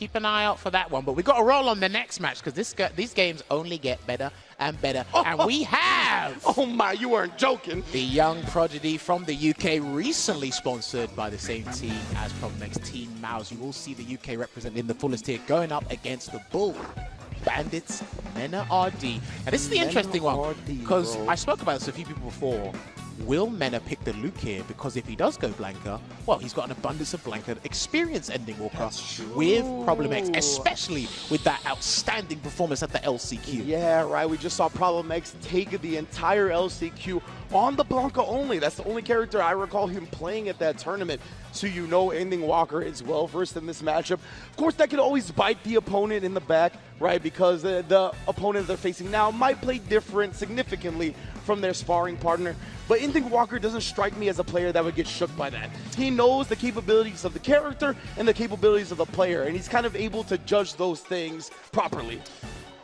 keep an eye out for that one. But we got to roll on the next match because these games only get better and better. And we have... Oh my, you weren't joking. The young prodigy from the UK, recently sponsored by the same team as Problem X, Team Mouse. You will see the UK represented in the fullest here going up against the Bull Bandits, MenaRD. Now this is the interesting one because I spoke about this to a few people before. Will Mena pick the Luke here? Because if he does go Blanca, well, he's got an abundance of Blanca experience ending Walker with Problem X, especially with that outstanding performance at the LCQ. Yeah, right. We just saw Problem X take the entire LCQ on the Blanca only. That's the only character I recall him playing at that tournament. So you know EndingWalker is well versed in this matchup. Of course, that could always bite the opponent in the back, right? Because the opponent they're facing now might play different significantly from their sparring partner. But EndingWalker doesn't strike me as a player that would get shook by that. He knows the capabilities of the character and the capabilities of the player, and he's kind of able to judge those things properly.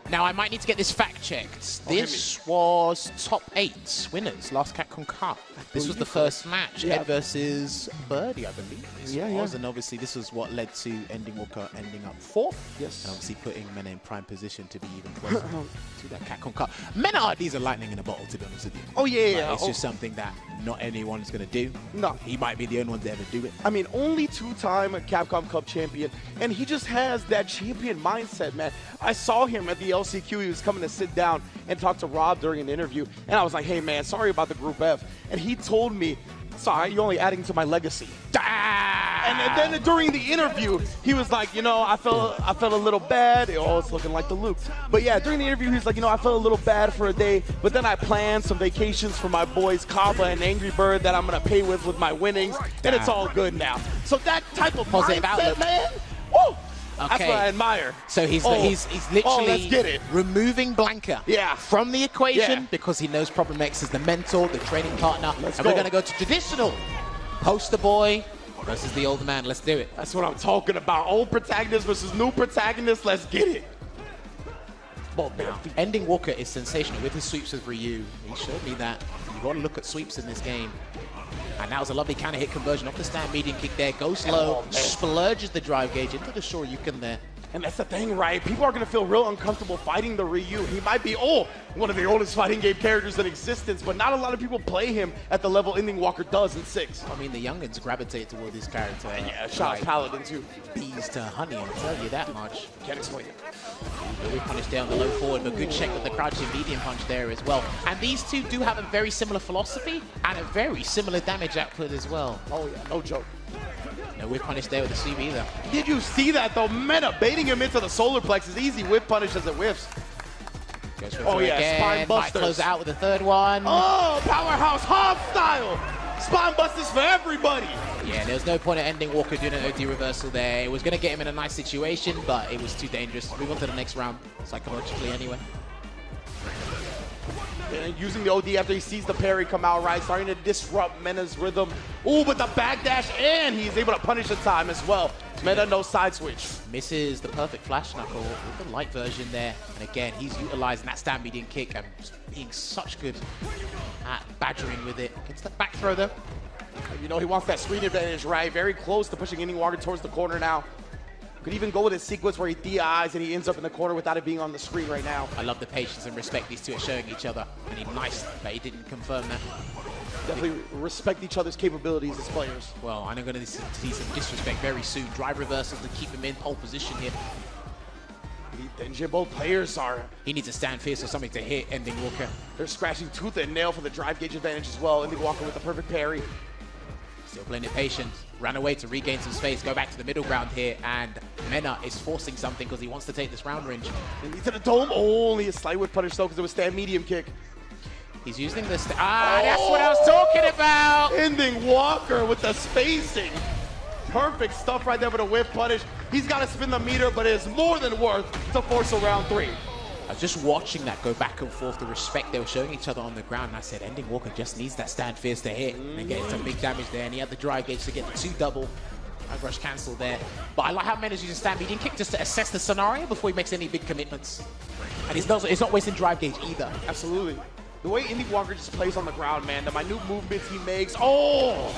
Now, I might need to get this fact-checked. This was top 8 winners, last Capcom Cup. This was the first match, Ed versus Birdie, I believe. And obviously, this was what led to EndingWalker ending up 4th. Yes. And obviously putting Mena in prime position to be even closer to that Capcom Cup. MenaRD's a lightning in a bottle, to be honest with you. Oh, yeah. It's just something that not anyone's going to do. No. He might be the only one to ever do it. I mean, only 2-time Capcom Cup champion, and he just has that champion mindset, man. I saw him at the LCQ. He was coming to sit down and talk to Rob during an interview, and I was like, hey, man, sorry about the Group F. And he told me, sorry, you're only adding to my legacy. And then during the interview, he was like, you know, I felt a little bad. Oh, it's looking like the Luke. But yeah, during the interview, he was like, you know, I felt a little bad for a day, but then I planned some vacations for my boys, Kava and Angry Bird, that I'm going to pay with my winnings, and it's all good now. So that type of positive mindset, outlook, man, woo! Okay. That's what I admire. So he's literally removing Blanca from the equation because he knows Problem X is the mentor, the training partner. We're going to go to traditional poster boy versus the older man. Let's do it. That's what I'm talking about. Old protagonist versus new protagonist. Let's get it. Now, EndingWalker is sensational with his sweeps with Ryu. He showed me that. You got to look at sweeps in this game. And that was a lovely counter hit conversion off the stand medium kick there. Goes low, splurges the drive gauge into the Shoryuken there. And that's the thing, right? People are going to feel real uncomfortable fighting the Ryu. He might be, one of the oldest fighting game characters in existence, but not a lot of people play him at the level EndingWalker does in 6. I mean, the youngins gravitate toward this character. And yeah, Shot Paladin too. Bees to honey, I'll tell you that much. Can't explain it. We punish down the low forward, but good check with the crouching medium punch there as well. And these two do have a very similar philosophy and a very similar damage output as well. Oh yeah, no joke. No whip punish there with the sweep either. Did you see that though? Mena baiting him into the solar plex is easy whip punish as it whiffs. Again. Spine busters. Might close it out with the third one. Oh, powerhouse Hob style. Spine busters for everybody. Yeah, there was no point of EndingWalker doing an OD reversal there. It was going to get him in a nice situation, but it was too dangerous. Move on to the next round, psychologically anyway. And using the OD after he sees the parry come out right, starting to disrupt Mena's rhythm. Ooh, but the backdash, and he's able to punish the time as well. Mena no side switch. Misses the perfect flash knuckle with the light version there. And again, he's utilizing that stand medium kick and being such good at badgering with it. Gets that back throw though. You know, he wants that screen advantage, right? Very close to pushing EndingWalker towards the corner now. Could even go with a sequence where he DIs and he ends up in the corner without it being on the screen right now. I love the patience and respect these two are showing each other. And he's nice that he didn't confirm that. Definitely respect each other's capabilities as players. Well, I'm going to see some disrespect very soon. Drive reversals to keep him in pole position here. Both players are. He needs a stand fierce or something to hit EndingWalker. They're scratching tooth and nail for the drive gauge advantage as well. EndingWalker with the perfect parry. Still playing it patient. Ran away to regain some space. Go back to the middle ground here. And Mena is forcing something because he wants to take this round range. To the dome. Only a slight whip punish though because it was stand medium kick. He's using this. That's what I was talking about. EndingWalker with the spacing. Perfect stuff right there with a whip punish. He's got to spin the meter, but it is more than worth to force a round 3. I was just watching that go back and forth, the respect they were showing each other on the ground, and I said, EndingWalker just needs that stand fierce to hit and get some big damage there, and he had the drive gauge to get the 2 double. I rush cancel there. But I like how Mena's using stand medium kick just to assess the scenario before he makes any big commitments. And he's not wasting drive gauge either. Absolutely. The way EndingWalker just plays on the ground, man, the minute movements he makes. Oh!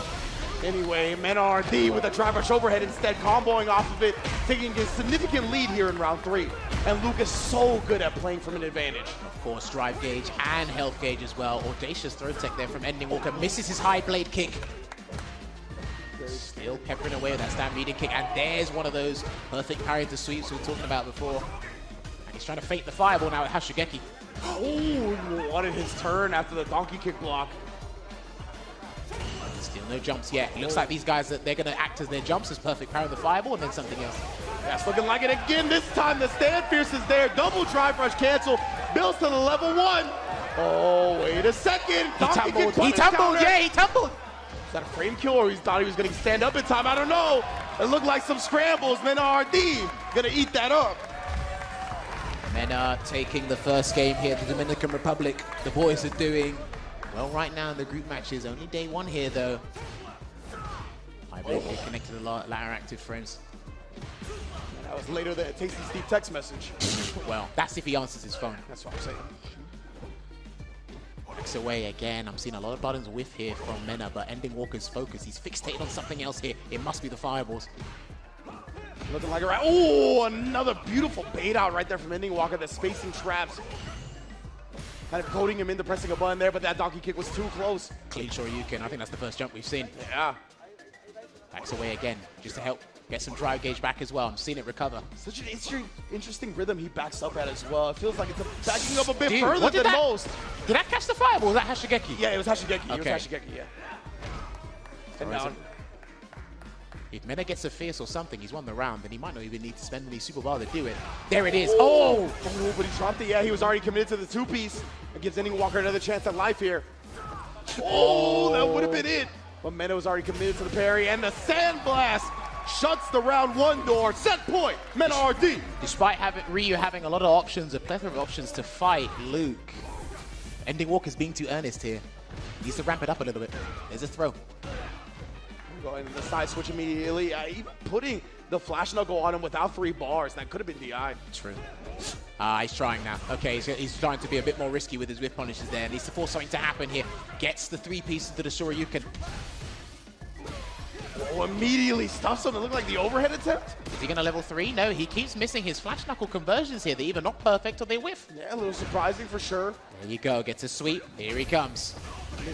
Anyway, MenaRD with a drive rush overhead instead, comboing off of it, taking a significant lead here in round 3. And Luke is so good at playing from an advantage. Of course, drive gauge and health gauge as well. Audacious throw tech there from EndingWalker. Misses his high blade kick. Still peppering away with that stand median kick. And there's one of those perfect parry to sweeps we were talking about before. And he's trying to fake the fireball now with Hashigeki. Oh, wanted his turn after the donkey kick block. Still no jumps yet. It looks like these guys, that they're going to act as their jumps as perfect parry the fireball and then something else. That's looking like it again. This time the stand fierce is there. Double drive rush cancel. Builds to the level 1. Oh, wait a second. He tumbled. Yeah, he tumbled. Is that a frame kill or he thought he was going to stand up in time? I don't know. It looked like some scrambles. MenaRD going to eat that up. Mena taking the first game here, the Dominican Republic. The boys are doing well right now in the group matches. Only day 1 here though. I believe they connected the latter active frames. That was later than a Tasty Steve text message. Well, that's if he answers his phone. That's what I'm saying. Backs away again. I'm seeing a lot of buttons whiff here from Mena, but EndingWalker's focus. He's fixated on something else here. It must be the fireballs. Looking like a right. Oh, another beautiful bait out right there from EndingWalker. The spacing traps. Kind of goading him into pressing a button there, but that donkey kick was too close. Clean Shoryuken. I think that's the first jump we've seen. Yeah. Backs away again, just to help get some drive gauge back as well. I'm seeing it recover. Such an interesting rhythm he backs up at as well. It feels like it's backing up a bit Dude, further than most. Did that catch the fireball? Was that Hashigeki? Yeah, it was Hashigeki. Okay. It was Hashigeki, yeah. And down. If Mena gets a fierce or something, he's won the round, then he might not even need to spend any super bar to do it. There it is. Oh! But he dropped it. Yeah, he was already committed to the 2-piece. It gives EndingWalker another chance at life here. Oh, that would have been it. But Mena was already committed to the parry, and the Sandblast shuts the round 1 door. Set point, MenaRD. Despite Ryu having a lot of options, a plethora of options to fight Luke, EndingWalker's being too earnest here. He needs to ramp it up a little bit. There's a throw. Going to the side switch immediately. Even putting the flash knuckle on him without 3 bars. That could have been DI. True. He's trying now. Okay, he's trying to be a bit more risky with his whip punishes there. Needs to force something to happen here. Gets the 3 pieces to the Shoryuken. Oh, immediately stuffs him. It looked like the overhead attempt. Is he going to level 3? No, he keeps missing his flash knuckle conversions here. They're either not perfect or they whiff. Yeah, a little surprising for sure. There you go. Gets a sweep. Here he comes.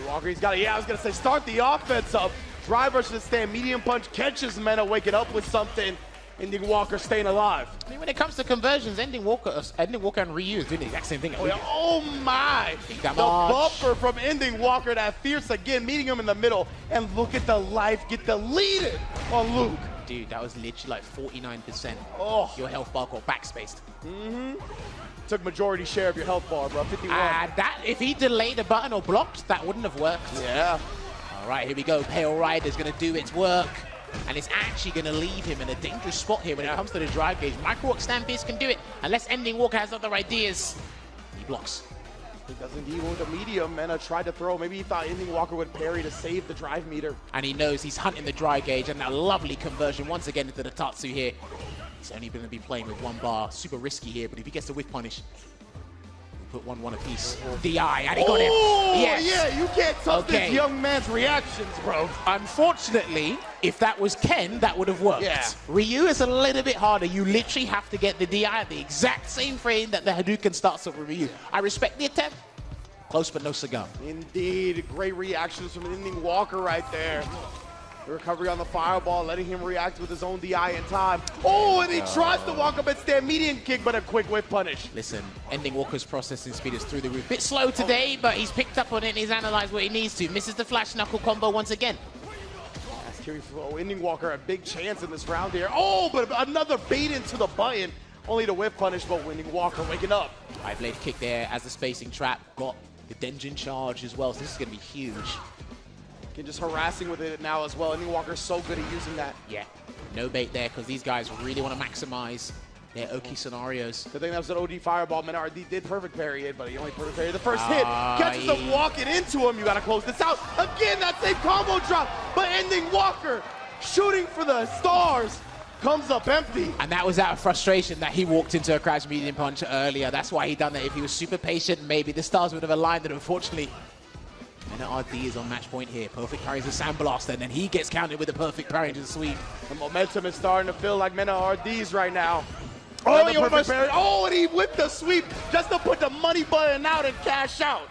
Walker, he's got it. Yeah, I was going to say, start the offense up. Drive rush to the stand, medium punch, catches Mena waking up with something. EndingWalker staying alive. I mean, when it comes to conversions, EndingWalker and Ryu is doing the exact same thing. Oh, yeah. Oh my! The buffer from EndingWalker, that fierce again, meeting him in the middle. And look at the life get deleted on Luke. Dude, that was literally like 49%. Oh. Your health bar got backspaced. Took majority share of your health bar, bro. 51. That, if he delayed a button or blocked, that wouldn't have worked. Yeah. All right, here we go. Pale Rider's going to do its work. And it's actually going to leave him in a dangerous spot here when it comes to the drive gauge. Micro Walk Stand Fierce can do it, unless EndingWalker has other ideas. He blocks. He does indeed with the medium. Mena tried to throw. Maybe he thought EndingWalker would parry to save the drive meter. And he knows he's hunting the drive gauge, and that lovely conversion once again into the Tatsu here. He's only going to be playing with 1 bar. Super risky here, but if he gets the whiff punish, put 1-1 apiece. DI, and he got him. Yes. Yeah, you can't touch this young man's reactions, bro. Unfortunately, if that was Ken, that would have worked. Yeah. Ryu is a little bit harder. You literally have to get the DI at the exact same frame that the Hadouken starts off with Ryu. I respect the attempt. Close, but no cigar. Indeed. Great reactions from EndingWalker right there. The recovery on the fireball, letting him react with his own DI in time. Oh, and he tries to walk up and stand median kick, but a quick whip punish. Listen, EndingWalker's processing speed is through the roof. Bit slow today, but he's picked up on it and he's analyzed what he needs to. Misses the flash knuckle combo once again. That's carry flow. EndingWalker a big chance in this round here. Oh, but another bait into the button. Only to whip punish, but EndingWalker waking up. High blade kick there as the spacing trap. Got the Denjin charge as well, so this is going to be huge. Just harassing with it now as well. EndingWalker's so good at using that. Yeah, no bait there because these guys really want to maximize their Oki scenarios. The thing that was an OD fireball. MenaRD did perfect parry it, but he only perfect parried the first hit. Catches him walking into him. You got to close this out. Again, that same combo drop, but EndingWalker shooting for the stars comes up empty. And that was out of frustration that he walked into a crash medium punch earlier. That's why he done that. If he was super patient, maybe the stars would have aligned, and unfortunately, MenaRD is on match point here. Perfect parries the Sandblaster, and then he gets counted with a perfect parry into the sweep. The momentum is starting to feel like MenaRD's right now. Oh, he almost parry. Oh, and he whipped the sweep just to put the money button out and cash out.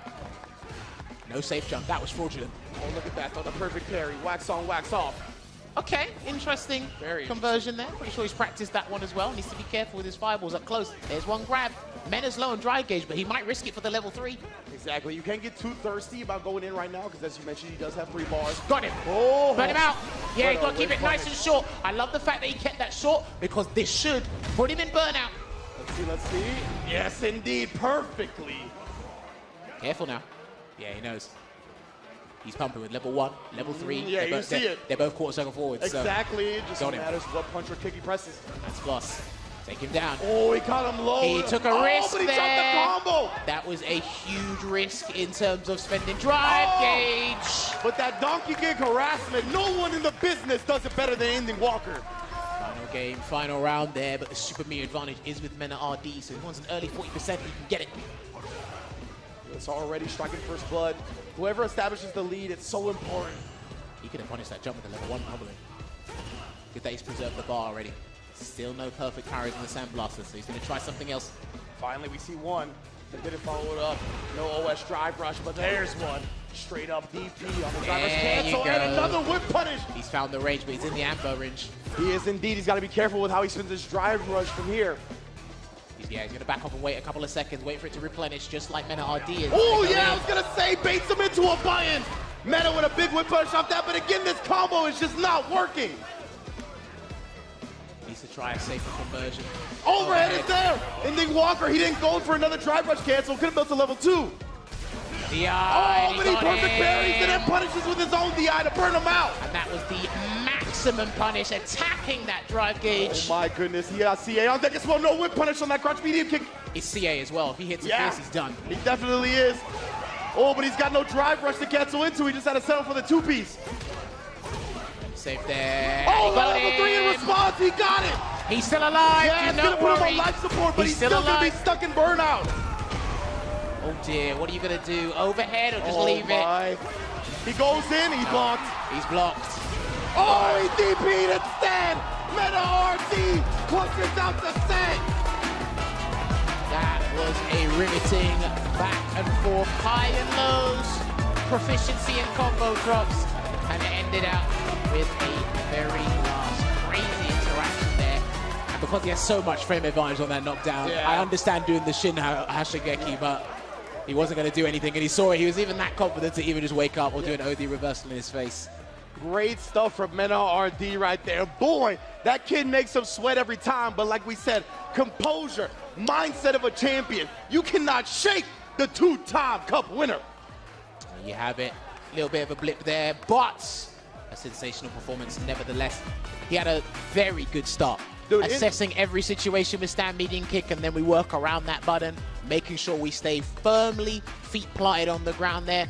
No safe jump. That was fraudulent. Oh, look at that. Throw the perfect parry. Wax on, wax off. Okay, interesting conversion there. Pretty sure he's practiced that one as well. Needs to be careful with his fireballs up close. There's one grab. Mena's low on drive gauge, but he might risk it for the level 3. Exactly. You can't get too thirsty about going in right now because, as you mentioned, he does have 3 bars. Got him. Oh. Burn him out. Yeah, he's got to keep it nice and short. I love the fact that he kept that short because this should put him in burnout. Let's see, let's see. Yes, indeed. Perfectly. Careful now. Yeah, he knows. He's pumping with level 1, level 3. Yeah, you see it. They're both quarter circle forwards. Exactly. So it just matters what punch or kick he presses. That's plus. Take him down. Oh, he caught him low. He took a risk but he there. dropped the combo. That was a huge risk in terms of spending drive gauge. But that donkey gig harassment, no one in the business does it better than EndingWalker. Final game, final round there, but the super meter advantage is with MenaRD, so he wants an early 40%, he can get it. It's already striking first blood. Whoever establishes the lead, it's so important. He could have punished that jump with the level 1 probably. Good that he's preserved the bar already. Still no perfect parries on the Sandblaster, so he's going to try something else. Finally, we see one. They didn't follow it up. No OS drive rush, but there's one. Straight up DP on the driver's cancel, and another whip punish. He's found the range, but he's in the amber range. He is indeed. He's got to be careful with how he spins his drive rush from here. Yeah, he's going to back up and wait a couple of seconds, wait for it to replenish, just like MenaRD is. Oh, yeah, I was going to say, baits him into a buy-in. Mena with a big whip punch off that, but again, this combo is just not working. Needs to try a safer conversion. Overhead is there. EndingWalker, he didn't go for another drive rush cancel. Could have built to level 2. DI, oh, but he perfect parries and then punishes with his own DI to burn him out. And that was the maximum punish, attacking that drive gauge. Oh my goodness, he got CA on deck as well. No whip punish on that crunch medium kick. It's CA as well. If he hits it fierce, he's done. He definitely is. Oh, but he's got no drive rush to cancel into. He just had to settle for the 2-piece. Safe there. Oh, level 3 in response. He got it. He's still alive. Yeah, it's going to put him on life support, but he's still going to be stuck in burnout. Oh dear, what are you going to do? Overhead or just leave it? He goes in, he's blocked. He's blocked. Oh, he DP'd instead. MenaRD clutches out the set. That was a riveting back and forth, high and lows, proficiency and combo drops, and it ended out with a very last crazy interaction there. And because he has so much frame advantage on that knockdown, I understand doing the Shin Hashigeki, but he wasn't going to do anything, and he saw it. He was even that confident to even just wake up or do an OD reversal in his face. Great stuff from MenaRD right there. Boy, that kid makes him sweat every time, but like we said, composure, mindset of a champion. You cannot shake the 2-time cup winner. There you have it. A little bit of a blip there, but a sensational performance nevertheless. He had a very good start. Dude, assessing every situation with stand medium kick, and then we work around that button, making sure we stay firmly feet planted on the ground there.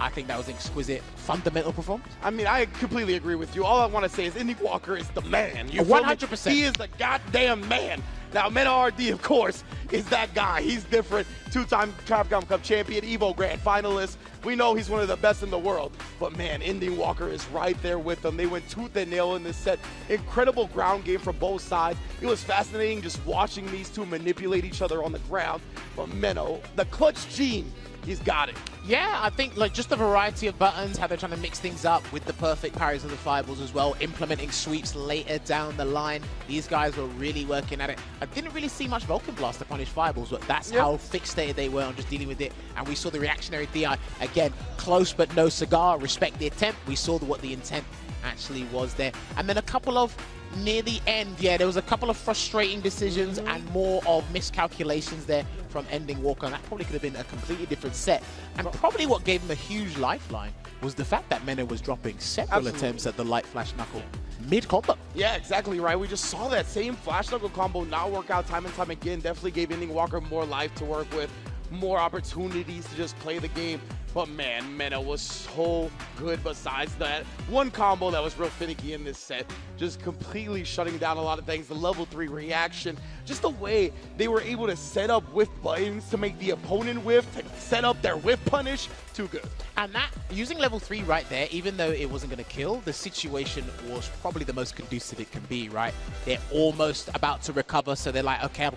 I think that was an exquisite, fundamental performance. I mean, I completely agree with you. All I want to say is EndingWalker is the man. 100%. He is the goddamn man. Now, MenaRD, of course, is that guy. He's different. 2-time Capcom Cup champion, EVO Grand finalist. We know he's one of the best in the world. But, man, EndingWalker is right there with them. They went tooth and nail in this set. Incredible ground game from both sides. It was fascinating just watching these two manipulate each other on the ground. But Meno, the clutch gene, he's got it. Yeah, I think like just the variety of buttons, how they're trying to mix things up with the perfect parries of the fireballs as well, implementing sweeps later down the line. These guys were really working at it. I didn't really see much Vulcan Blast to punish fireballs, but that's how fixated they were on just dealing with it. And we saw the reactionary DI. Again, close but no cigar. Respect the attempt. We saw what the intent actually was there. And then a couple of near the end, there was a couple of frustrating decisions and more of miscalculations there from EndingWalker, and that probably could have been a completely different set. And probably what gave him a huge lifeline was the fact that Mena was dropping several attempts at the light flash knuckle mid-combo. Yeah, exactly right. We just saw that same flash knuckle combo not work out time and time again. Definitely gave EndingWalker more life to work with, more opportunities to just play the game. But man, Mena was so good besides that. One combo that was real finicky in this set, just completely shutting down a lot of things. The level 3 reaction, just the way they were able to set up whiff buttons to make the opponent whiff, to set up their whiff punish, too good. And that, using level 3 right there, even though it wasn't going to kill, the situation was probably the most conducive it can be, right? They're almost about to recover, so they're like, okay, I'm